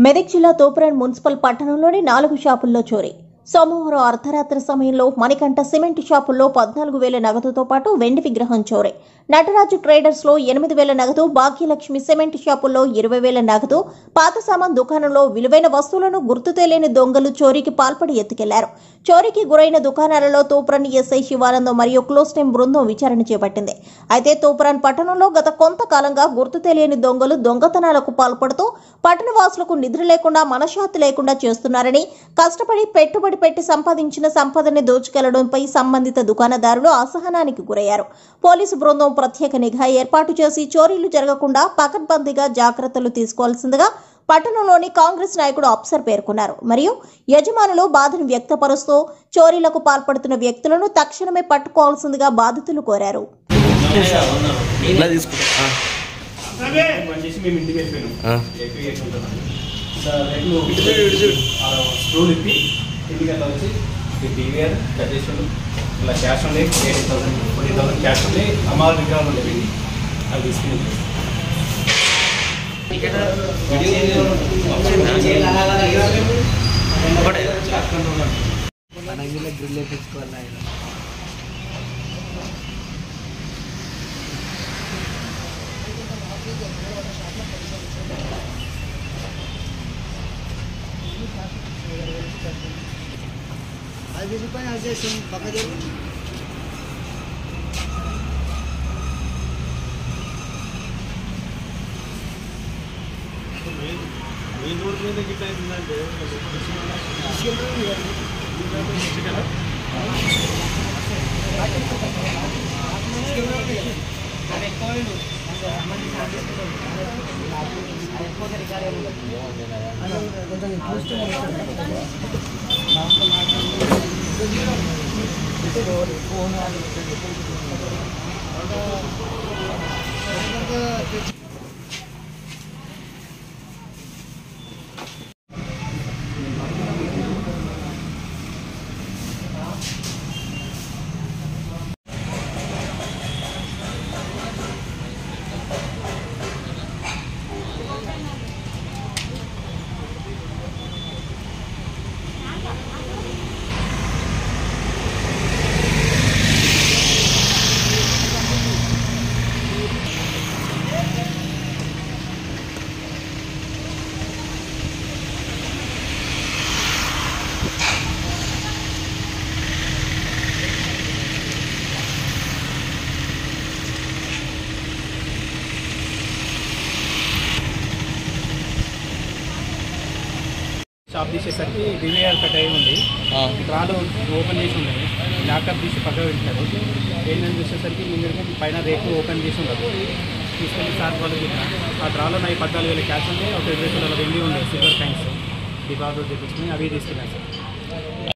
మెదక్ జిల్లా తోపురాన్ మున్సిపల్ పట్టణంలోని 4 షాపుల్లో చోరీ. సోమవారం అర్ధరాత్రి సమయంలో మణికంఠ సిమెంట్ షాపుల్లో 14,000 నగదుతో పాటు వెండి విగ్రహం చోరీ. నటరాజు ట్రేడర్స్ లో 8,000 నగదు, భాగ్యలక్ష్మి సిమెంట్ షాపుల్లో 20,000 నగదు, పాత సామాన్ దుకాణంలో విలువైన వస్తువులను గుర్తు తెలియని దొంగలు చోరీకి పాల్పడి ఎత్తుకెళ్లారు. చోరీకి గురైన దుకాణాలలో తోపురాన్ ఎస్ఐ శివానందం మరియు క్లోజ్ టీం బృందం విచారణ చేపట్టింది. అయితే తోపురాన్ పట్టణంలో గత కొంతకాలంగా గుర్తు తెలియని దొంగలు దొంగతనాలకు పాల్పడుతూ పట్టణవాసులకు నిద్ర లేకుండా మనశ్శాంతి లేకుండా చేస్తున్నారని, కష్టపడి పెట్టుబడి పెట్టి సంపాదించిన సంపదని దోచుకెళ్లడంపై సంబంధిత దుకాణదారులు అసహనానికి గురయ్యారు. పోలీసు బృందం ప్రత్యేక నిఘా ఏర్పాటు చేసి చోరీలు జరగకుండా పకడ్బందీగా జాగ్రత్తలు తీసుకోవాల్సిందిగా పట్టణంలోని కాంగ్రెస్ నాయకుడు అప్సర్ పేర్కొన్నారు. మరియు యజమానులు బాధను వ్యక్తపరుస్తూ చోరీలకు పాల్పడుతున్న వ్యక్తులను తక్షణమే పట్టుకోవాల్సిందిగా బాధితులు కోరారు. ఇలా క్యాష్ ఉండే 18,000 20,000 క్యాష్ ఉండే అమ్మవారి విగ్రహాలు ఉండేవి. అది తీసుకుని గ్రిల్ వేయించుకోవాలి. అది రూపాయలు అడ్జస్ట్ పక్కదే మెయిన్ రోడ్ మీద గిట్ట అవుతుందంటే షాప్ తీసేసరికి డివైఆర్ కట్ అయి ఉంది. రాళ్ళు ఓపెన్ చేసి ఉండదు, ల్యాప్టాప్ తీసి పక్కన పెట్టారు. ఏంటని చూసేసరికి ముందు పైన రేపు ఓపెన్ చేసి ఉండదు. తీసుకెళ్ళి సార్ వాళ్ళు ఆ డ్రాలో 14,000 క్యాష్ ఉండే, ఒక 20,000 వెండి ఉండే సిల్వర్ కాయిన్స్ డిపాజిట్ చేయించుకుని అవి తీసుకెళ్ళాను సార్.